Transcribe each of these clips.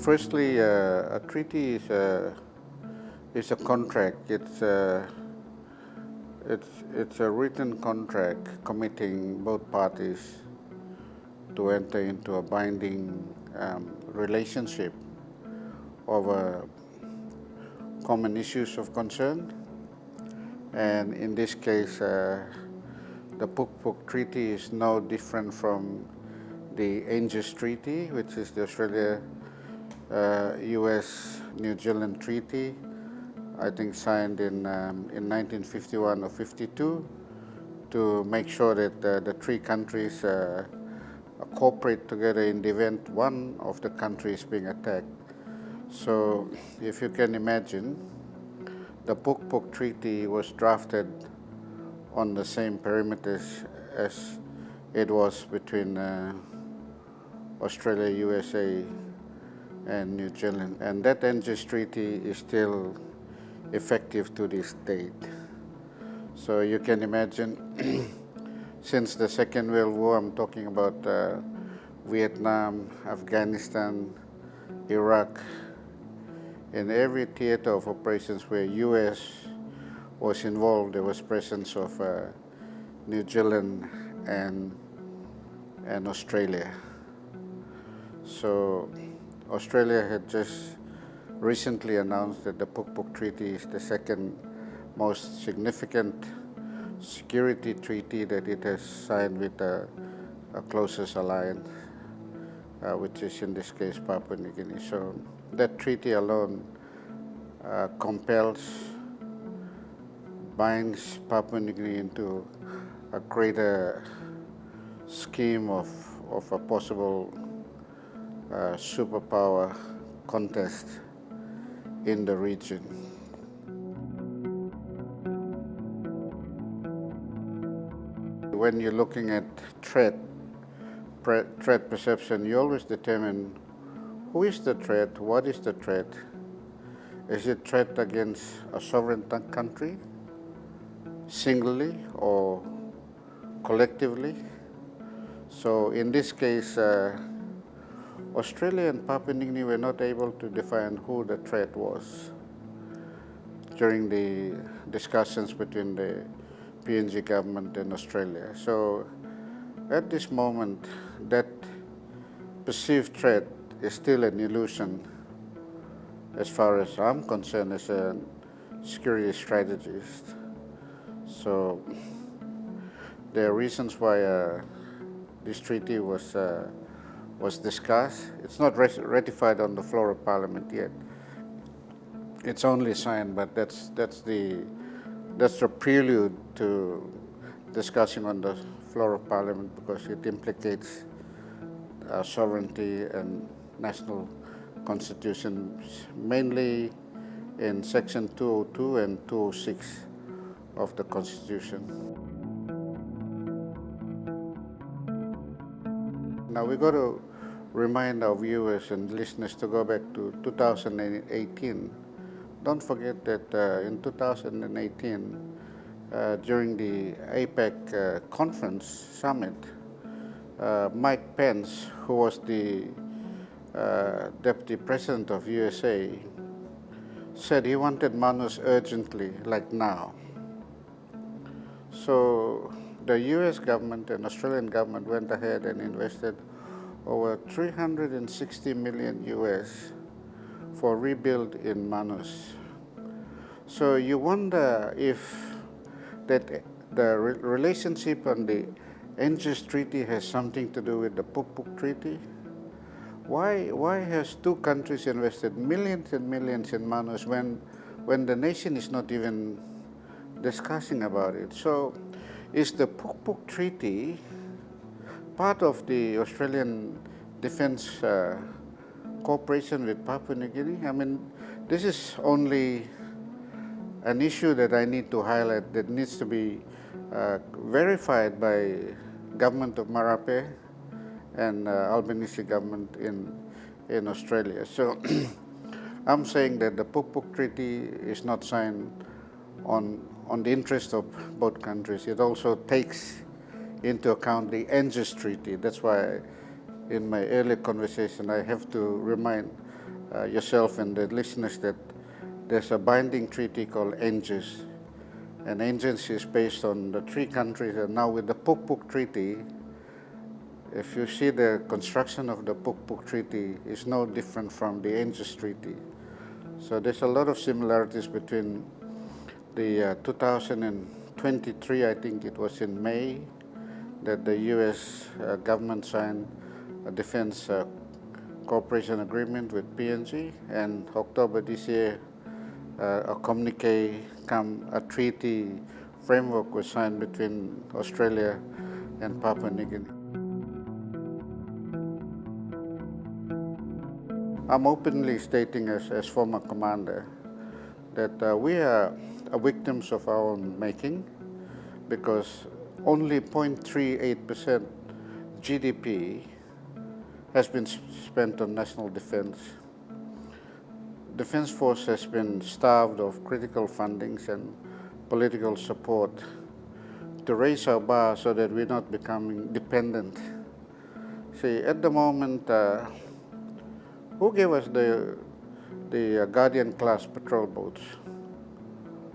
Firstly, a treaty is a contract. It's a written contract committing both parties to enter into a binding relationship over common issues of concern. And in this case, the Pukpuk Treaty is no different from the indigenous treaty, which is the Australia-US-New Zealand Treaty, I think signed in 1951 or 52, to make sure that the three countries cooperate together in the event one of the countries being attacked. So if you can imagine, the Pukpuk Treaty was drafted on the same perimeters as it was between Australia, USA, and New Zealand. And that indigenous treaty is still effective to this date. So you can imagine, since the Second World War, I'm talking about Vietnam, Afghanistan, Iraq, in every theater of operations where US was involved, there was presence of New Zealand and Australia. So Australia had just recently announced that the Pukpuk Treaty is the second most significant security treaty that it has signed with a closest alliance, which is in this case Papua New Guinea. So that treaty alone binds Papua New Guinea into a greater scheme of a possible superpower contest in the region. When you're looking at threat perception, you always determine who is the threat, what is the threat. Is it threat against a sovereign country, singly or collectively? So in this case, Australia and Papua New Guinea were not able to define who the threat was during the discussions between the PNG government and Australia. So at this moment, that perceived threat is still an illusion as far as I'm concerned as a security strategist. So there are reasons why this treaty was discussed. It's not ratified on the floor of Parliament yet. It's only signed, but that's the prelude to discussing on the floor of Parliament, because it implicates sovereignty and national constitutions, mainly in Section 202 and 206 of the Constitution. Now we got to remind our viewers and listeners to go back to 2018. Don't forget that in 2018, during the APEC conference summit, Mike Pence, who was the Deputy President of USA, said he wanted Manus urgently, like now. So the US government and Australian government went ahead and invested over $360 million US for rebuild in Manus. So you wonder if that the relationship on the indigenous treaty has something to do with the Pukpuk Treaty. Why has two countries invested millions and millions in Manus when the nation is not even discussing about it? So is the Pukpuk Treaty part of the Australian defense cooperation with Papua New Guinea? I mean, this is only an issue that I need to highlight that needs to be verified by government of Marape and Albanese government in Australia. So I'm saying that the Pukpuk Treaty is not signed on the interest of both countries. It also takes into account the indigenous treaty. That's why in my earlier conversation I have to remind yourself and the listeners that there's a binding treaty called ANGES. And ANGES is based on the 3 countries, and now with the Pukpuk Treaty, if you see the construction of the Pukpuk Treaty is no different from the ANGES Treaty. So there's a lot of similarities between the 2023, I think it was in May, that the US government signed a defense cooperation agreement with PNG, and October this year, a communique, a treaty framework was signed between Australia and Papua New Guinea. I'm openly stating as former commander that we are victims of our own making, because only 0.38% GDP has been spent on national defense. Defense Force has been starved of critical fundings and political support to raise our bar so that we're not becoming dependent. See, at the moment, who gave us the Guardian-class patrol boats?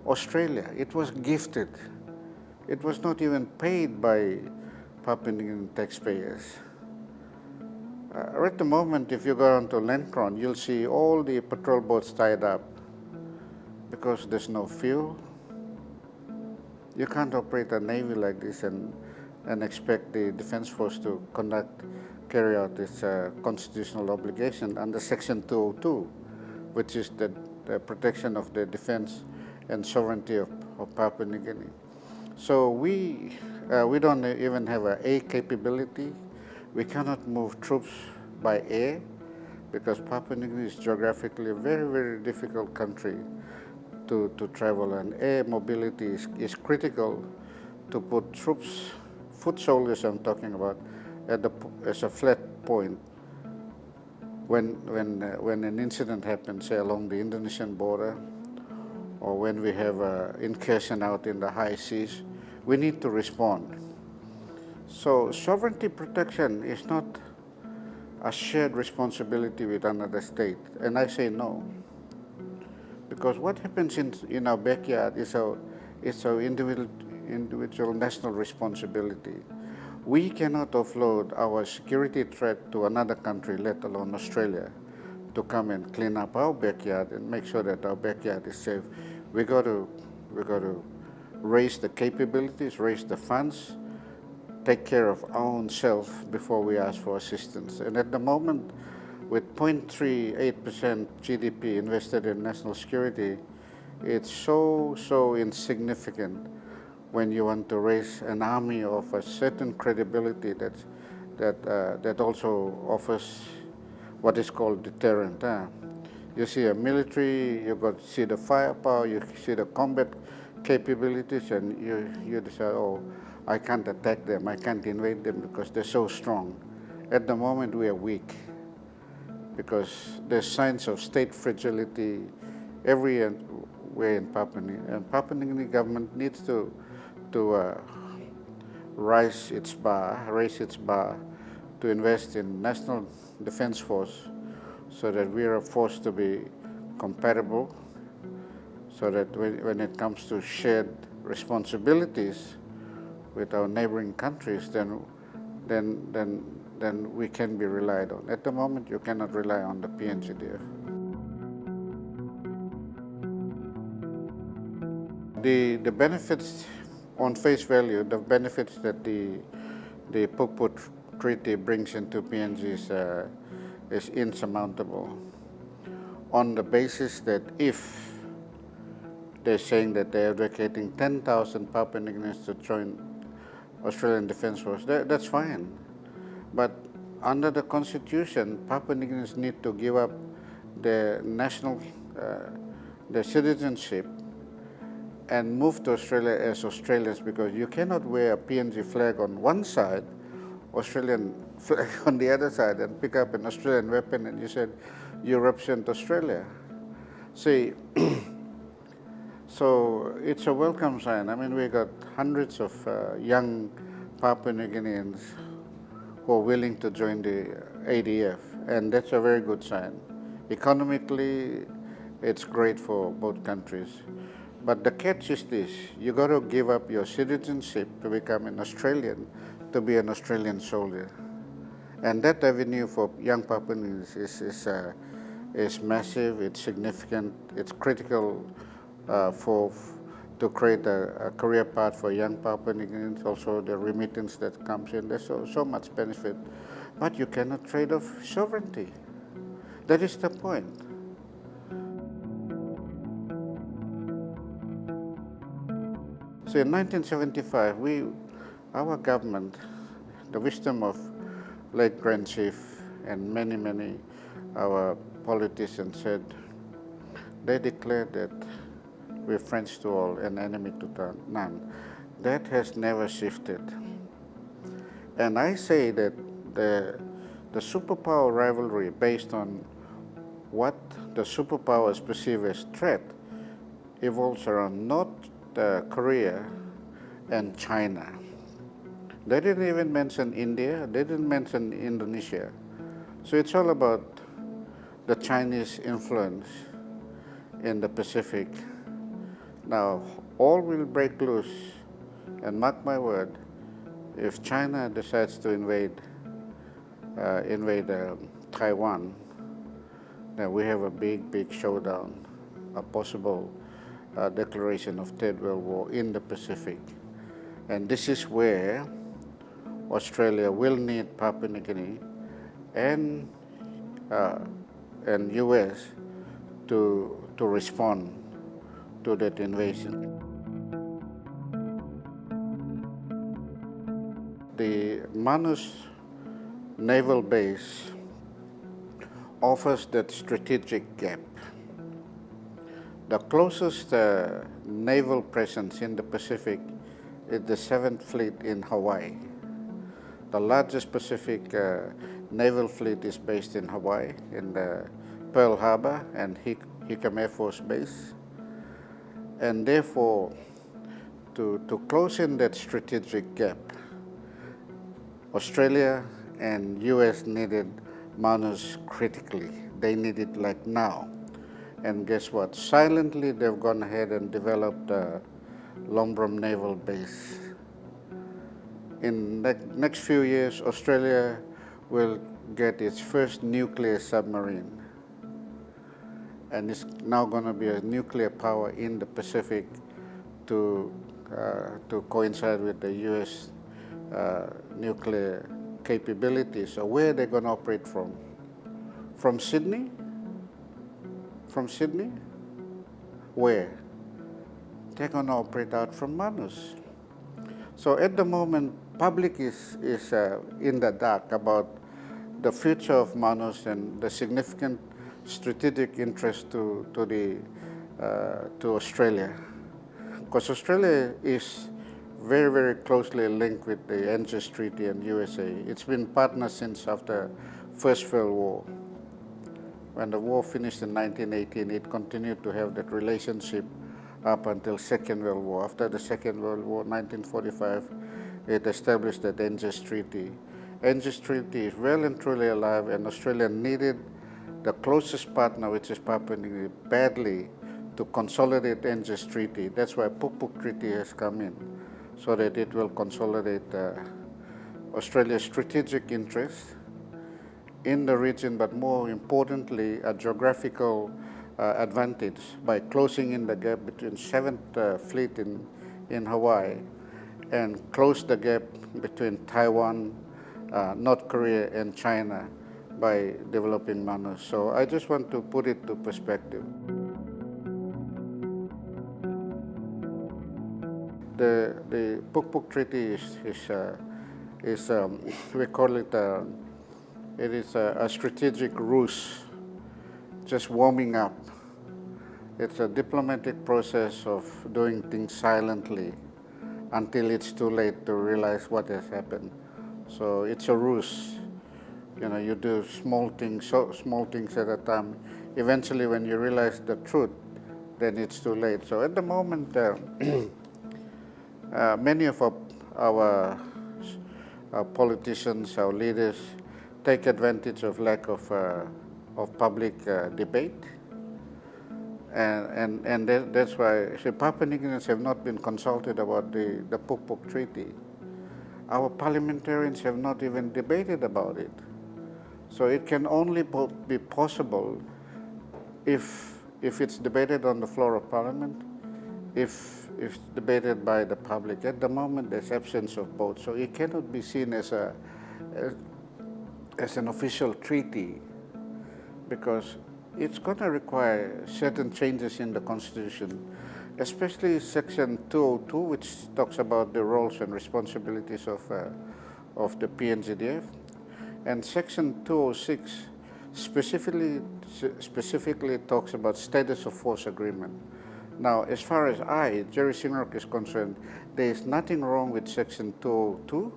Australia. It was gifted. It was not even paid by Papua New Guinean taxpayers. At the moment, if you go onto Lencron, you'll see all the patrol boats tied up because there's no fuel. You can't operate a navy like this and expect the Defense Force to carry out its constitutional obligation under Section 202, which is the protection of the defense and sovereignty of Papua New Guinea. So we don't even have an air capability. We cannot move troops by air because Papua New Guinea is geographically a very, very difficult country to travel, and air mobility is critical to put troops, foot soldiers I'm talking about, as a flat point when an incident happens, say along the Indonesian border, or when we have an incursion out in the high seas. We need to respond. So sovereignty protection is not a shared responsibility with another state, and I say no. Because what happens in our backyard is our individual national responsibility. We cannot offload our security threat to another country, let alone Australia, to come and clean up our backyard and make sure that our backyard is safe. We got to raise the capabilities, raise the funds, take care of our own self before we ask for assistance. And at the moment, with 0.38% GDP invested in national security, it's so insignificant when you want to raise an army of a certain credibility that also offers what is called deterrent. You see a military, you got to see the firepower, you see the combat capabilities, and you decide, oh, I can't attack them, I can't invade them because they're so strong. At the moment, we are weak because there's signs of state fragility everywhere in Papua New Guinea. And Papua New Guinea government needs to raise its bar to invest in National Defense Force so that we are a force to be compatible, so that when it comes to shared responsibilities with our neighboring countries, then we can be relied on. At the moment, you cannot rely on the PNGDF. The benefits on face value, the benefits that the Pukpuk Treaty brings into PNG is insurmountable. On the basis that if they're saying that they're advocating 10,000 Papua New Guineans to join Australian Defence Force, that's fine. But under the Constitution, Papua New Guineans need to give up their their citizenship and move to Australia as Australians, because you cannot wear a PNG flag on one side, Australian flag on the other side, and pick up an Australian weapon and you said you represent Australia. See, so it's a welcome sign. I mean, we got hundreds of young Papua New Guineans who are willing to join the ADF, and that's a very good sign. Economically, it's great for both countries. But the catch is this: you got to give up your citizenship to become an Australian, to be an Australian soldier. And that avenue for young Papuans is massive, it's significant, it's critical to create a career path for young Papua New Guineans, also the remittance that comes in. There's so much benefit. But you cannot trade off sovereignty. That is the point. So in 1975, our government, the wisdom of late Grand Chief and many our politicians said, they declared that we're friends to all and enemy to none. That has never shifted. And I say that the superpower rivalry based on what the superpowers perceive as threat evolves around North Korea and China. They didn't even mention India, they didn't mention Indonesia. So it's all about the Chinese influence in the Pacific. Now, all will break loose, and mark my word, if China decides to invade Taiwan, then we have a big showdown, a possible declaration of Third World War in the Pacific. And this is where Australia will need Papua New Guinea and US to respond to that invasion. The Manus naval base offers that strategic gap. The closest naval presence in the Pacific is the 7th Fleet in Hawaii. The largest Pacific naval fleet is based in Hawaii, in the Pearl Harbor and Hickam Air Force Base. And therefore, to close in that strategic gap, Australia and US needed Manus critically. They need it like now. And guess what? Silently, they've gone ahead and developed the Lombrom Naval Base. In the next few years, Australia will get its first nuclear submarine. And it's now going to be a nuclear power in the Pacific to coincide with the US nuclear capabilities. So where are they going to operate from? From Sydney? From Sydney? Where? They're going to operate out from Manus. So at the moment, public is in the dark about the future of Manus and the significant strategic interest to Australia, because Australia is very closely linked with the Indigenous Treaty and USA. It's been partners since after First World War. When the war finished in 1918, it continued to have that relationship up until Second World War. After the Second World War, 1945, it established the Indigenous Treaty. Indigenous Treaty is well and truly alive, and Australia needed the closest partner, which is Papua New Guinea, badly to consolidate the Indigenous Treaty. That's why Pukpuk Treaty has come in, so that it will consolidate Australia's strategic interest in the region, but more importantly, a geographical advantage by closing in the gap between 7th Fleet in Hawaii and close the gap between Taiwan, North Korea, and China by developing Manus. So I just want to put it to perspective. The Pukpuk Treaty is we call it it is a strategic ruse, just warming up. It's a diplomatic process of doing things silently until it's too late to realize what has happened. So it's a ruse. You know, you do small things at a time. Eventually, when you realize the truth, then it's too late. So at the moment, many of our politicians, our leaders, take advantage of lack of public debate. That's why Papua New Guineans have not been consulted about the Pukpuk Treaty. Our parliamentarians have not even debated about it. So it can only be possible if it's debated on the floor of Parliament, if it's debated by the public. At the moment, there's absence of both. So it cannot be seen as an official treaty, because it's going to require certain changes in the Constitution, especially Section 202, which talks about the roles and responsibilities of the PNGDF, and Section 206 specifically talks about status of force agreement. Now, as far as Jerry Singirok, is concerned, there is nothing wrong with Section 202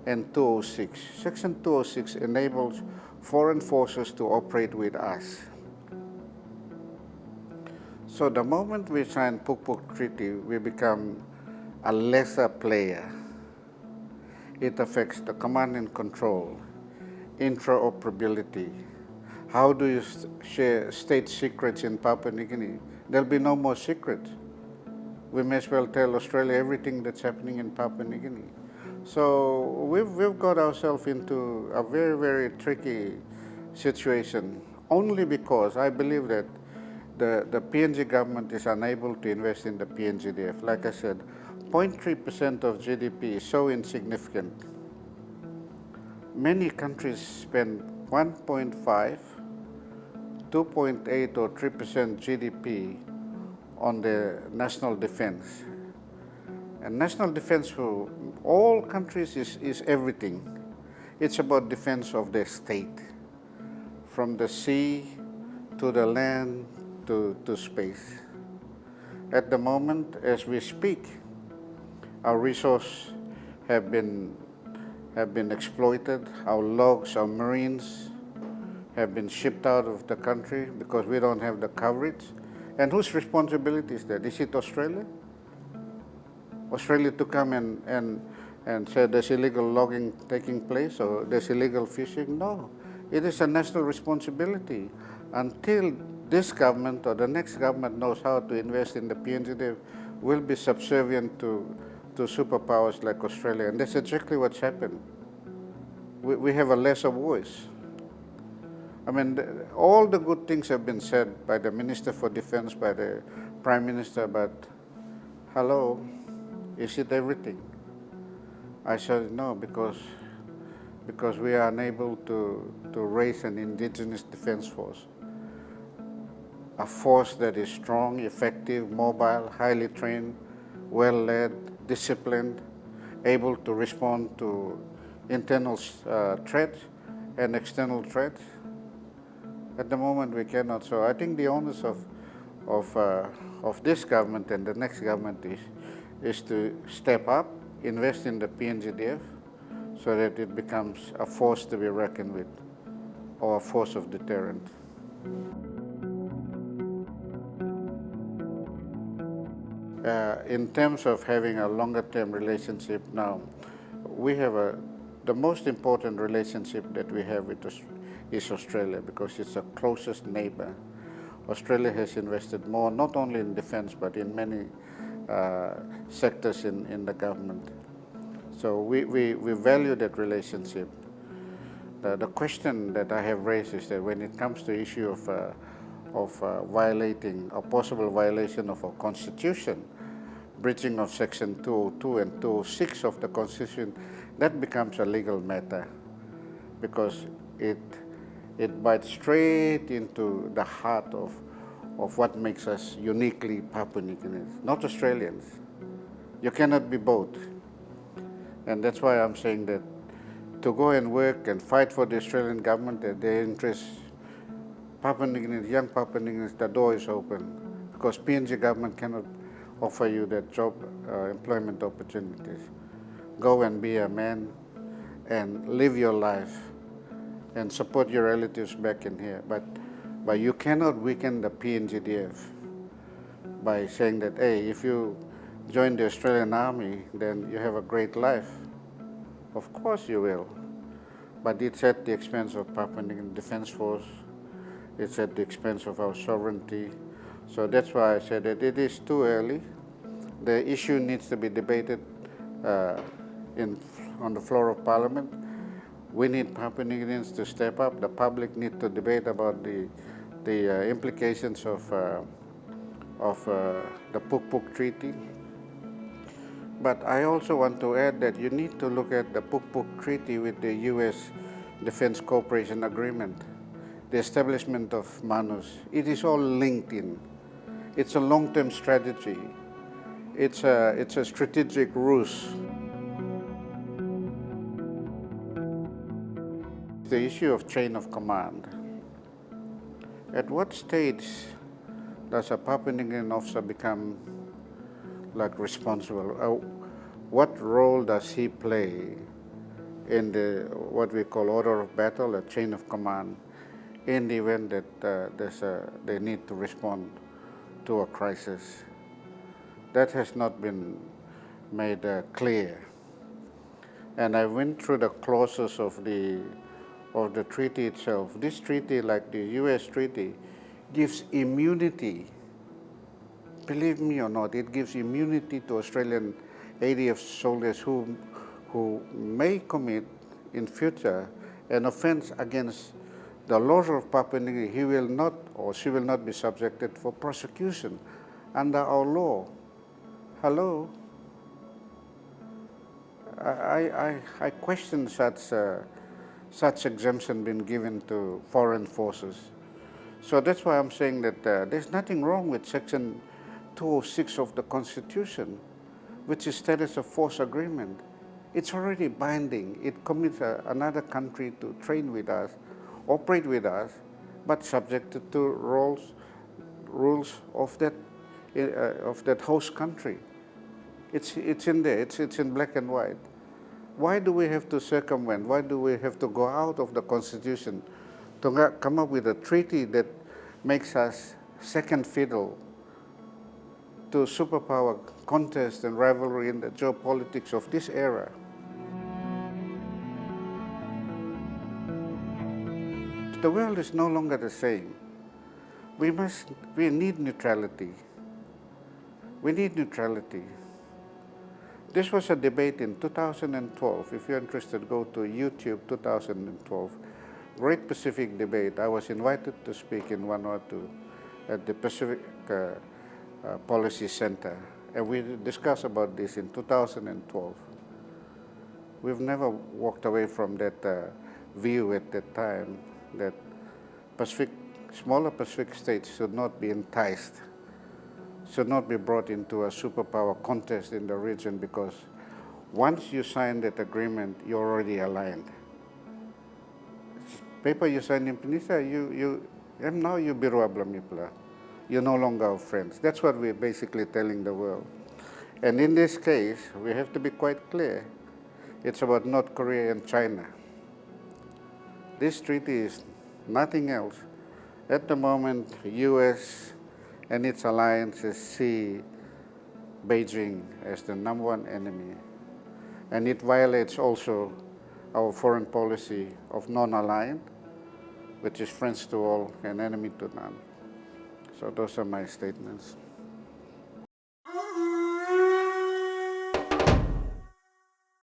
and 206. Section 206 enables foreign forces to operate with us. So the moment we sign Pukpuk Treaty, we become a lesser player. It affects the command and control, interoperability. How do you share state secrets in Papua New Guinea? There'll be no more secrets. We may as well tell Australia everything that's happening in Papua New Guinea. So we've got ourselves into a very, very tricky situation, only because I believe that the PNG government is unable to invest in the PNGDF. Like I said, 0.3% of GDP is so insignificant. Many countries spend 1.5, 2.8 or 3% GDP on the national defense. And national defense for all countries is everything. It's about defense of their state, from the sea to the land to space. At the moment, as we speak, our resources have been exploited. Our logs, our marines have been shipped out of the country because we don't have the coverage. And whose responsibility is that? Is it Australia? Australia to come and say there's illegal logging taking place or there's illegal fishing? No, it is a national responsibility. Until this government or the next government knows how to invest in the PNG, they will be subservient to superpowers like Australia. And that's exactly what's happened. We have a lesser voice. I mean, all the good things have been said by the Minister for Defense, by the Prime Minister, but hello, is it everything? I said no, because we are unable to raise an indigenous defense force. A force that is strong, effective, mobile, highly trained, well-led, disciplined, able to respond to internal threats and external threats. At the moment, we cannot. So I think the onus of this government and the next government is to step up, invest in the PNGDF, so that it becomes a force to be reckoned with, or a force of deterrent. In terms of having a longer-term relationship now, we have the most important relationship that we have is Australia, because it's our closest neighbor. Australia has invested more, not only in defense, but in many sectors in the government. So we value that relationship. The question that I have raised is that when it comes to the issue of violating a possible violation of our Constitution, breaching of Section 202 and 206 of the Constitution, that becomes a legal matter, because it bites straight into the heart of what makes us uniquely Papua New Guineans, not Australians. You cannot be both. And that's why I'm saying that to go and work and fight for the Australian government, their interests, Papua New Guineans, young Papua New Guineans, the door is open, because PNG government cannot offer you that job employment opportunities. Go and be a man and live your life and support your relatives back in here. But you cannot weaken the PNGDF by saying that, hey, if you join the Australian Army, then you have a great life. Of course you will. But it's at the expense of Papua New Guinea Defence Force It's at the expense of our sovereignty. So that's why I said that it is too early. The issue needs to be debated on the floor of Parliament. We need Papua New Guineans to step up. The public need to debate about the implications of the Pukpuk Treaty. But I also want to add that you need to look at the Pukpuk Treaty with the U.S. Defense Cooperation Agreement, the establishment of Manus. It is all linked in. It's a long-term strategy. It's a strategic ruse. The issue of chain of command. At what stage does a Papua New Guinean officer become responsible? What role does he play in what we call order of battle, a chain of command, in the event that they need to respond to a crisis? That has not been made clear. And I went through the clauses of the treaty itself. This treaty, like the U.S. treaty, gives immunity. Believe me or not, it gives immunity to Australian ADF soldiers who may commit in future an offense against the laws of Papua New Guinea. He will not or she will not be subjected for prosecution under our law. Hello? I question such exemption being given to foreign forces. So that's why I'm saying that there's nothing wrong with Section 206 of the Constitution, which is status of force agreement. It's already binding. It commits another country to train with us, operate with us, but subjected to rules of that host country. It's in there. It's in black and white. Why do we have to circumvent? Why do we have to go out of the Constitution to come up with a treaty that makes us second fiddle to superpower contest and rivalry in the geopolitics of this era? The world is no longer the same. We need neutrality. We need neutrality. This was a debate in 2012. If you're interested, go to YouTube 2012. Great Pacific debate. I was invited to speak in Vanuatu at the Pacific Policy Center. And we discussed about this in 2012. We've never walked away from that view at that time that smaller Pacific states should not be enticed, should not be brought into a superpower contest in the region, because once you sign that agreement, you're already aligned. Paper you signed in Pinisa, now you biru ablamipla. You're no longer our friends. That's what we're basically telling the world. And in this case, we have to be quite clear. It's about North Korea and China. This treaty is nothing else. At the moment, U.S. and its alliances see Beijing as the #1 enemy. And it violates also our foreign policy of non-aligned, which is friends to all and enemy to none. So those are my statements.